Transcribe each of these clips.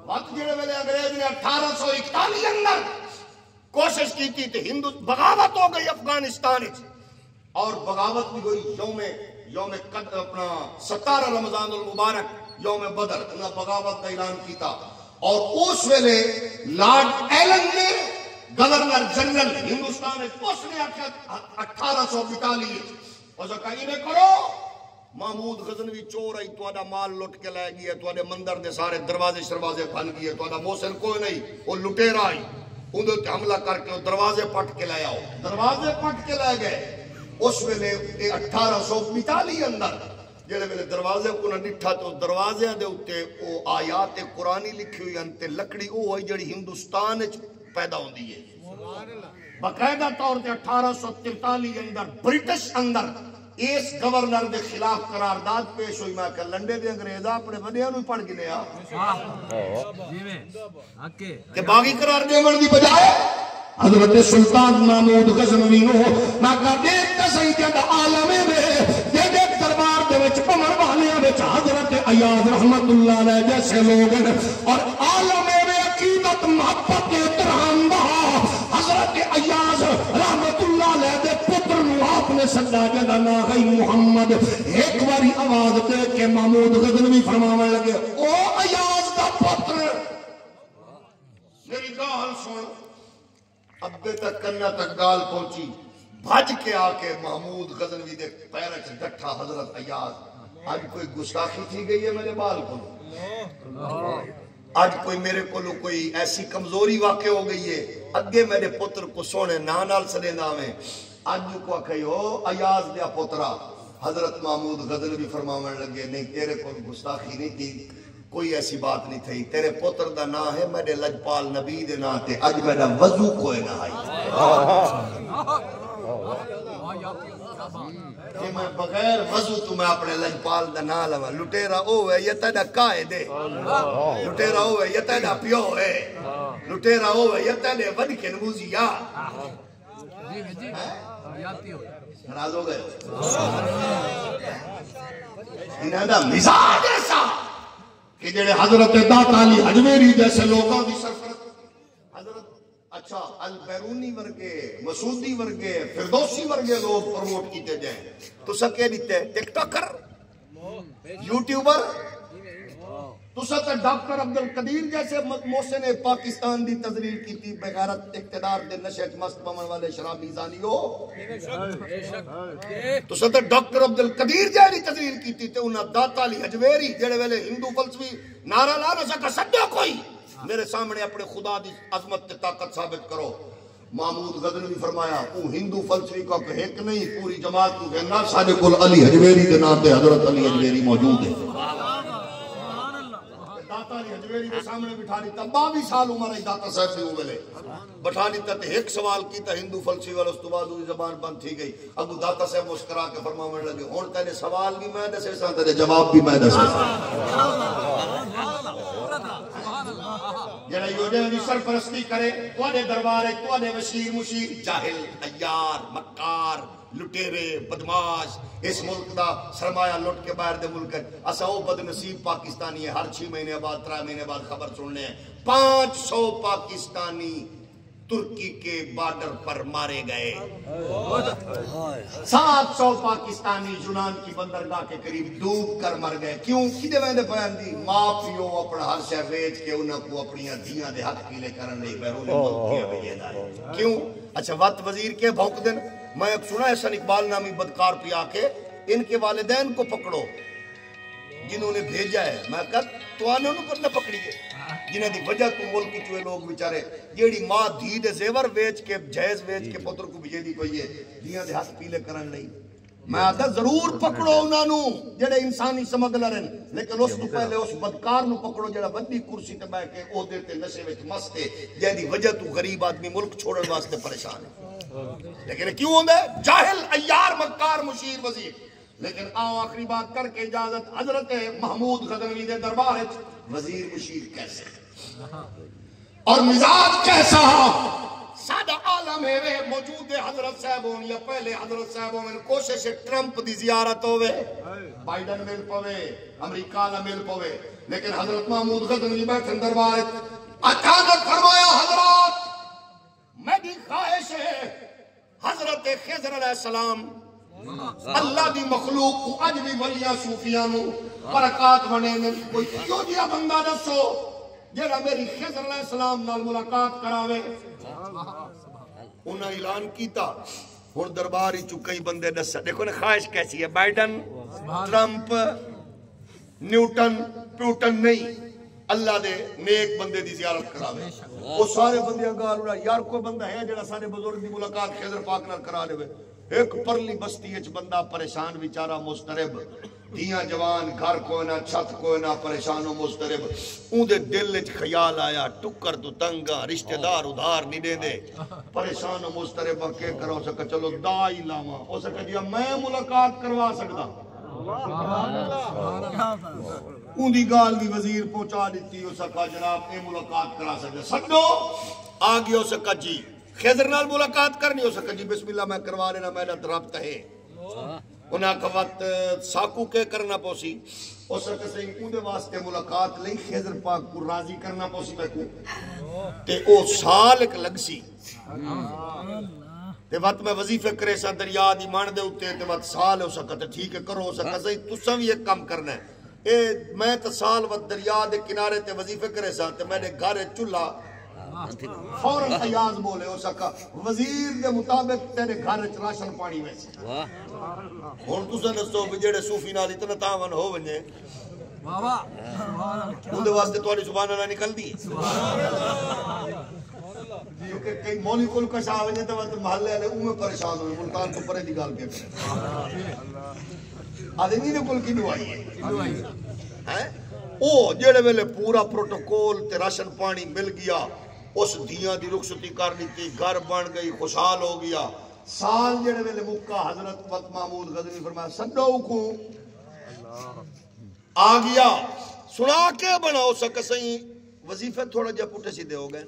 وقت جڑے ویلے انگریز نے 1841 اندر کوشش کی تھی تو ہندو بغاوت ہو گئی افغانستان اور بغاوت بھی ہوئی یوم اپنا 17 رمضان المبارک یوم بدر انہاں بغاوت کا اعلان کیتا اور اس ویلے لارڈ ایلن نے گورنر جنرل ہندوستان اس نے 1842 اس کہا انہیں کرو محمود غزنوی چور آئی توڑا مال لٹ کے لائے گیا توڑے مندر دے سارے دروازے شروازے بھن گئے توڑا محسن کوئی نہیں وہ لٹے رہا ہی انہوں نے حملہ کر کے دروازے پٹ کے لائے آؤ دروازے پٹ کے لائے گئے اس ویلے 1842 اندر جڑے ویلے دروازے کو نہ ڈٹھا تو دروازے دے اوتے او آیات قرآنی لکھی ہوئی انتے لکڑی او ہے جڑی ہندوستان وچ پیدا ہوندی ہے باقاعدہ طور تے 1843 اندر برٹش اندر اس گورنر دے خلاف قرارداد پیش ہوئی میں کہ لنڈے دے انگریزا اپنے بڑیاں نو پڑھ گنے آ کہ باغی قرار دیون دی بجائے حضرت سلطان محمود غزنوی نو میں کہا دیکھ تے صحیح تے عالم میں دے دربار دے وچ عمر والیاں وچ حضرت ایاز رحمت اللہ علیہ جیسے لوگ ہیں اور عالم میں عقیدت محبت احترام دا حضرت ایاز رحمت اللہ علیہ دے پتر نو آپ نے سدا جدا نا ہے محمد ایک باری آواز تے کہ محمود غزنوی فرماون لگے او ایاز دا پتر میری گال سن ابے تک کنیا تک گال پہنچی بھج کے آ کے محمود غزنوی دے پیرے سے ڈٹھا حضرت ایاز آج کوئی گستاخی تھی گئی ہے میرے بال کو آج کوئی میرے کو کوئی ایسی کمزوری واقع ہو گئی ہے اگے میرے پتر کو سونے نانال سدینا میں آج کو آکھئی ہو ایاز دیا پترا حضرت محمود غزنوی فرماون لگے نہیں تیرے کو گستاخی نہیں تھی کوئی ایسی بات نہیں تھی تیرے پتر دا نا ہے میرے لجپال نبی دے نا تے اج میرا وضو کوئی نہ آئی کہ میں بغیر وضو تو میں اپنے لجپال دا نا لوا لٹیرا او ہے یہ تیرا قائد ہے لٹیرا او ہے یہ تیرا پیو ہے لٹیرا او ہے یہ تیرے ون کے نموزی یا ناراض ہو گئے انہاں دا مزاج ایسا کہ جڑے حضرت داتا علی حجویری جیسے لوگوں کی سرفرت حضرت اچھا البیرونی ورگے مسعودی ورگے فردوسی ورگے لوگ پروموٹ کیتے جائیں تو سب کہہ دیتے ہیں ٹک ٹاکر یوٹیوبر تو سب ڈاکٹر عبدالقدیر جیسے محسن پاکستان دی تذلیل کی تھی بغیرت اقتدار دے نشے مست بمن والے شرابی زانی ہو تو سب ڈاکٹر عبدالقدیر جیسی تذلیل کی تھی تے انہاں داتا علی حجویری جڑے ویلے ہندو فلسفی نعرہ لا نہ سکا سدو کوئی میرے سامنے اپنے خدا دی عظمت تے طاقت ثابت کرو محمود غزنوی فرمایا او ہندو فلسفی کا کہ ایک نہیں پوری جماعت کو کہنا ساڈے کول علی حجویری دے نام تے حضرت علی حجویری موجود ہے داتا علی حجویری کے سامنے بٹھا دیتا 22 سال عمر ہے داتا صاحب سے ہوئے بٹھا دیتا تے ایک سوال کیتا ہندو فلسفی والا اس تو بعد ہوئی زبان بند تھی گئی ابو داتا صاحب مسکرا کے فرمانے لگے ہون تیرے سوال بھی میں دسے سا تیرے جواب بھی میں دسے سا جڑا یوجے دی سرپرستی کرے تواڈے دربارے تواڈے وزیر مشیر جاہل عیار مکار لٹیرے بدماش اس ملک دا سرمایہ لٹ کے باہر دے ملک اسا او بد نصیب پاکستانی ہے ہر 6 مہینے بعد 3 مہینے بعد خبر سننے ہیں 500 پاکستانی ترکی کے بارڈر پر مارے گئے 700 پاکستانی یونان کی بندرگاہ کے قریب ڈوب کر مر گئے کیوں کدے ویندے بیان دی مافیو اپنا ہر شے ویچ کے انہاں کو اپنی دھیاں دے حق پیلے کرن لئی بیرون ملک کیا بھیجدا ہے کیوں اچھا وقت وزیر کے بھونک دن میں سنا احسن اقبال نامی بدکار پہ آ کے ان کے والدین کو پکڑو جنہوں نے بھیجا ہے میں کہا تو آنے انہوں پر نہ پکڑیے جنہیں دی وجہ تو ملک کی چوئے لوگ بچارے جیڑی ماں دھی دے زیور ویچ کے جہیز ویچ کے پتر کو بھیجے دی کوئی ہے دیاں دے ہاتھ پیلے کرن نہیں میں آتا ضرور پکڑو انہوں جڑے انسانی سمگلر ہیں لیکن اس کو پہلے اس بدکار نو پکڑو جڑا بدی کرسی تے بیٹھ کے او دیتے نشے وچ مست ہے جے دی وجہ تو غریب آدمی ملک چھوڑن واسطے پریشان ہے لیکن کیوں ہوندے جاہل عیار مکار مشیر وزیر لیکن آؤ آخری بات کر کے اجازت حضرت محمود غزنوی دے دربار وزیر مشیر کیسے اور مزاج کیسا سادہ عالم ہے موجود حضرت صاحب ہوں یا پہلے حضرت صاحب ہوں کوشش ٹرمپ دی زیارت ہوئے بائیڈن مل پوے امریکہ نہ مل پوے لیکن حضرت محمود غزنوی بیٹھن دربار اچانک فرمایا حضرات میری خواہش ہے حضرت خضر علیہ السلام اللہ دی مخلوق کو اج بھی ولیاں صوفیانو برکات بنے کوئی کیوں جیا بندہ دسو جیڑا میری خضر علیہ السلام نال ملاقات کراوے انہاں اعلان کیتا ہن دربار ہی چکئی بندے دس دیکھو نا خواہش کیسی ہے بائیڈن ٹرمپ نیوٹن پیوٹن نہیں اللہ دے نیک بندے دی زیارت کراوے وہ سارے بندے گال اڑا یار کوئی بندہ ہے جڑا سارے بزرگ دی ملاقات خضر پاک نال کرا دے ایک پرلی بستی وچ بندہ پریشان بیچارہ مضطرب دیاں جوان گھر کوئی نہ چھت کوئی نہ پریشان و مضطرب اون دے دل وچ خیال آیا ٹکر تو تنگا رشتہ دار ادھار نہیں دے دے پریشان و مضطرب کے کرو سکا چلو دائی لاواں ہو سکا جی میں ملاقات کروا سکدا اون دی گال دی وزیر پہنچا دیتی ہو سکا جناب اے ملاقات کرا سکدا سڈو آ گیا ہو سکا جی خضر نال ملاقات کرنی ہو سکا جی بسم اللہ میں کروا لینا میرا رابط ہے انہاں کا وقت ساکو کے کرنا پوسی اس سکا سے اون دے واسطے ملاقات لئی خضر پاک کو راضی کرنا پوسی میں کو تے او سال ایک لگ سی تے وقت میں وظیفے کرے سا دریا دی مان دے ہوتے تے وقت سال ہو سکا تے ٹھیک ہے کرو ہو سکا سے تساں بھی ایک کام کرنا ہے میں تو سال وقت دریا دے کنارے تے وظیفے کرے سا تے میں نے گھر چولہا فوراً ایاز بولے ہو سکا وزیر دے مطابق تیرے گھر راشن پانی میں سے ہون تساں دسو بھی جڑے صوفی نال اتنا تعاون ہو ونجے ان دے واسطے تواڈی زبان نہ نکل دی کیونکہ کئی مولوی کول کشا ونجے تے وقت محلے والے اوے پریشان ہوئے ملتان تو پرے دی گل پہ کرے آدمی نے کول کی دعائی ہے او جڑے ویلے پورا پروٹوکول تے راشن پانی مل گیا اس دیاں دی رخصتی کر لیتی گھر بن گئی خوشحال ہو گیا سال جڑے ویلے مکہ حضرت وقت محمود غزنوی فرمایا سڈو کو آ گیا سنا کے بنا ہو سکا سہی وظیفے تھوڑا جا پٹھے سیدھے ہو گئے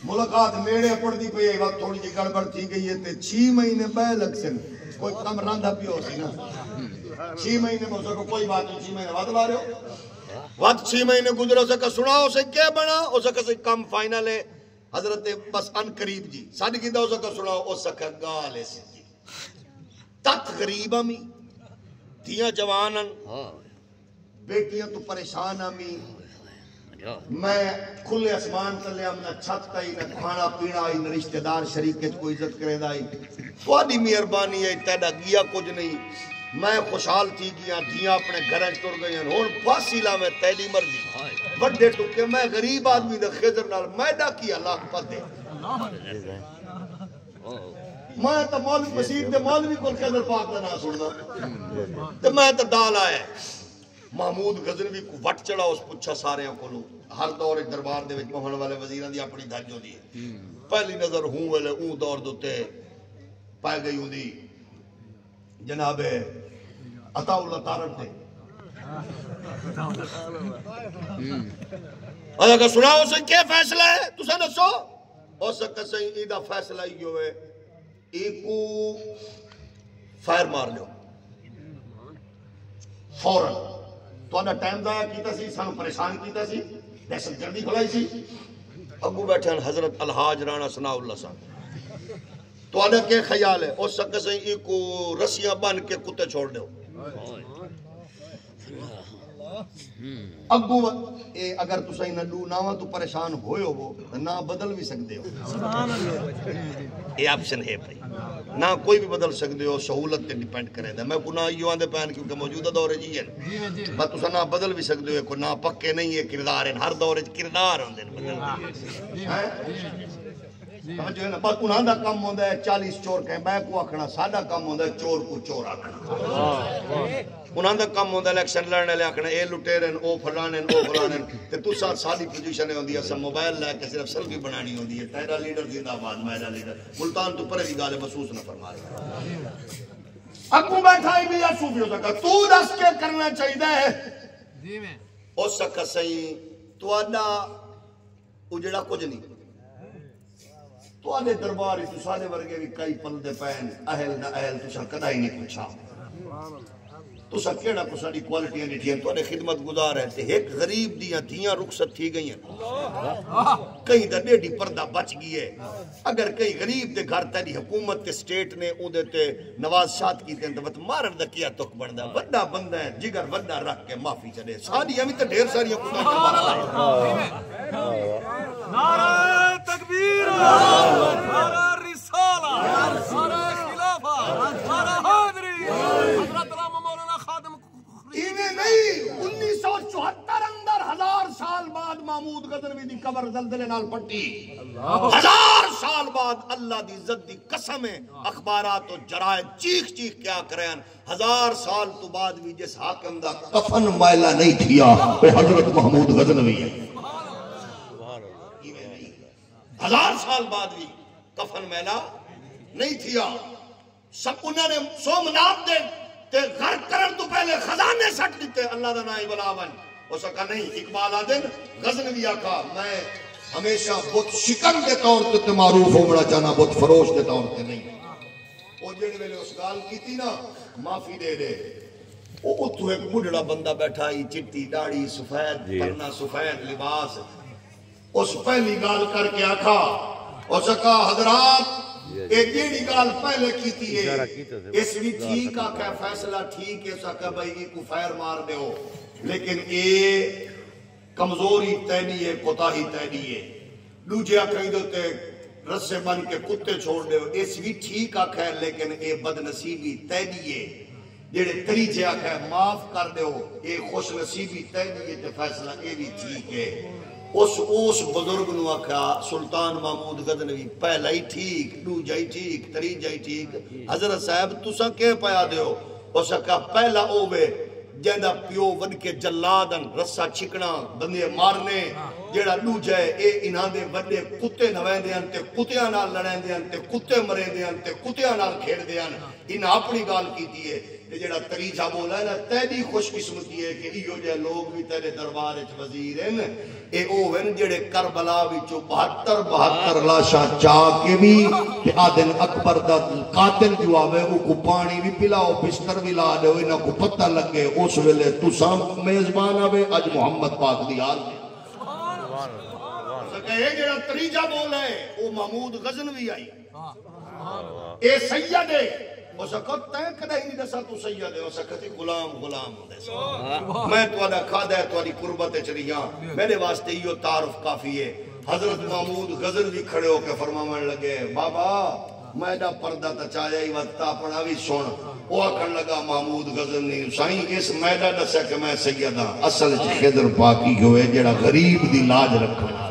ملاقات میڑے پڑ دی پئی وقت تھوڑی جی گڑبڑ تھی گئی ہے تے 6 مہینے پہ لگ سن کوئی کم راندا پیو سی نا 6 مہینے میں سکو کوئی بات نہیں 6 مہینے بعد لا رہے ہو وقت 6 مہینے گزرو سکا سناؤ سے کیا بنا ہو سکا سے کم فائنل ہے حضرت بس ان قریب جی ساڑھ کی ہو سکا سناؤ ہو سکا گالے سے جی تت غریب ہمی دیاں جوانن بیٹیاں تو پریشان ہمی میں کھلے اسمان تلے ہم نہ چھت کئی نہ کھانا پینا آئی نہ رشتہ دار شریک کوئی عزت کرے دائی تھوڑی مہربانی ہے تیڑا گیا کچھ نہیں میں خوشحال تھی گیا دھیاں اپنے گھریں ٹر گئی ہیں ہون فاصلہ میں تیلی مرضی بڑے ٹکے میں غریب آدمی دے خضر نال میڈا کیا لاکھ پتے میں تو مولوی بشیر دے مولوی کو خضر پاک دا نہ سننا تو میں تو ڈال آیا محمود غزنوی کو وٹ چڑھا اس پچھا سارے کو ہر دور ایک دربار دے وچ پہن والے وزیراں دی اپنی دھج ہوندی ہے پہلی نظر ہوں ویلے اون دور دوتے پائے گئی ہوندی جناب عطا اللہ تارک تے اگر سناؤ سے کیا فیصلہ ہے تساں دسو ہو سکتا سے ایدہ فیصلہ ہی ہوئے ایک کو فائر مار لو فوراً تو انہا ٹائم ضائع کیتا سی سانو پریشان کیتا سی دہشت گردی کھلائی سی ابو بیٹھے ہیں حضرت الحاج رانا ثناء اللہ صاحب تو انہا کے خیال ہے اس سکے سے ایک کو رسیاں بن کے کتے چھوڑ دو ابو اگر تو صحیح نہ لو نہ تو پریشان ہوئے ہو وہ نہ بدل بھی سکتے ہو یہ آپشن ہے بھائی نہ کوئی بھی بدل سکتے ہو سہولت تے ڈیپینڈ کرے دا میں کو نہ یوں آندے پہن کیونکہ موجودہ دور جی ہے بس تو نہ بدل بھی سکتے ہو کو نہ پکے نہیں ہے کردار ہیں ہر دور کردار ہوندے بدل بس انہاں دا کم ہوندا ہے 40 چور کہیں میں کو آکھنا ساڈا کم ہوندا ہے چور کو چور آکھنا انہاں دا کم ہوندا الیکشن لڑنے لے آکھنا اے لٹیرن او فلانن او فلانن تے تساں ساری پوزیشن ہوندی ہے سب موبائل لے کے صرف سیلفی بنانی ہوندی ہے تیرا لیڈر زندہ آباد میرا لیڈر ملتان تو پرے دی گل محسوس نہ فرما رہا ابو بیٹھا ہی بھی یا صوفی ہو سکا تو دس کے کرنا چاہیے ہے جی میں ہو سکا صحیح تواڈا اجڑا کچھ نہیں تو آنے دربار اس سارے ورگے بھی کئی پلدے پین اہل نہ اہل تو سا کدا ہی نہیں پوچھا تو سا کیڑا کو ساری کوالٹیاں نہیں تھیں تو آنے خدمت گزار ہے تے ایک غریب دیاں دھیاں رخصت تھی گئی ہیں کہیں دا ڈیڈی پردہ بچ گئی ہے اگر کئی غریب دے گھر تیری حکومت تے سٹیٹ نے او دے تے نواز شاد کی تے بت مارن دا کیا تک بندہ وڈا بندہ ہے جگر وڈا رکھ کے معافی چلے ساری ہمیں تے ڈھیر ساری نعرہ تکبیر نعرہ رسالہ نعرہ خلافہ نعرہ حیدری حضرت علامہ مولانا خادم ایویں نہیں 1974 اندر 1000 سال بعد محمود غزنوی دی قبر زلزلے نال پٹی 1000 سال بعد اللہ دی عزت دی قسم ہے اخبارات و جرائد چیخ چیخ کیا کریں 1000 سال تو بعد بھی جس حاکم دا کفن مائلہ نہیں تھیا وہ حضرت محمود غزنوی ہے 1000 سال بعد بھی کفن میلا نہیں تھیا سب انہوں نے سو مناب دے تے گھر کرن تو پہلے خزانے سٹ دیتے اللہ دا نائی بلاون ہو سکا نہیں اقبال آدن غزنوی آقا میں ہمیشہ بت شکن کے طور تے معروف ہو بڑا چاہنا بت فروش کے طور تے نہیں وہ جڑے ویلے اس گال کی تھی نا معافی دے دے وہ اتو ایک بڑھڑا بندہ بیٹھا ہی چٹی داڑھی سفید پرنا سفید لباس اس پہلی گال کر کے آکھا اس کا حضرات ایک جیڑی گال پہلے کی تھی ہے اس بھی ٹھیک آکھا فیصلہ ٹھیک ہے سکا بھائی کو فیر مار دے ہو لیکن اے کمزوری تینی ہے کوتاہی تینی ہے دوجے آکھا تے رسے بن کے کتے چھوڑ دے ہو اس بھی ٹھیک آکھا ہے لیکن اے بدنصیبی تینی ہے جیڑے تریجے آکھا ہے معاف کر دے ہو اے خوش نصیبی تینی ہے تے فیصلہ اے بھی ٹھیک ہے اس بزرگ نو آکھا سلطان محمود غزنوی پہلا ہی ٹھیک دوجا ہی ٹھیک تریجا ہی ٹھیک حضرت صاحب تسا کیا پایا دیو اس آکھا پہلا اوے جیندہ پیو ون کے جلادن رسا چھکنا بندے مارنے جیڑا دوجا ہے اے انہاں دے بڑے کتے نوین دیاں تے کتیاں نال لڑیں دیاں تے کتے مرے دیاں تے کتیاں نال کھیڑ دیاں انہاں اپنی گال کیتی ہے جیڑا تریجا بولا ہے نا تیری خوش قسمتی ہے کہ ایو جے لوگ بھی تیرے دربار وچ وزیر ہیں اے اوون جڑے کربلا وچوں 72 لاشاں چا کے بھی تے آدن اکبر دا قاتل جو آوے او کو پانی بھی پلاؤ بستر بھی لا دے انہاں کو پتہ لگے اس ویلے تساں میزبان آوے اج محمد پاک دی حال اے جڑا تریجا بولا ہے او محمود غزنوی آئی اے سید ہے اس وقت تے کدے ہی نہیں دسا تو سید ہے اس وقت غلام غلام ہوندے میں تواڈا کھادا ہے تواڈی قربت وچ رہیاں میرے واسطے یہ تعارف کافی ہے حضرت محمود غزنوی کھڑے ہو کے فرماون لگے بابا میں دا پردہ تے چایا ہی وقت اپنا بھی سن او آکھن لگا محمود غزنوی سائیں اس میدہ دسیا کہ میں سید ہاں اصل وچ خضر پاکی ہوئے جڑا غریب دی لاج رکھنا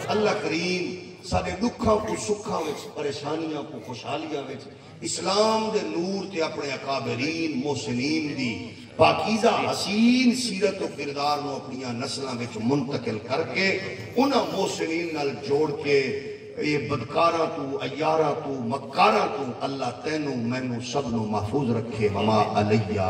اللہ کریم سارے دکھاں کو سکھاں وچ پریشانیاں کو خوشحالیاں وچ اسلام دے نور تے اپنے اکابرین محسنین دی پاکیزہ حسین سیرت و کردار نو اپنی نسلاں وچ منتقل کر کے انہاں محسنین نال جوڑ کے یہ بدکاراں تو عیاراں تو مکاراں تو اللہ تینوں مینوں سب نو محفوظ رکھے وما علیہ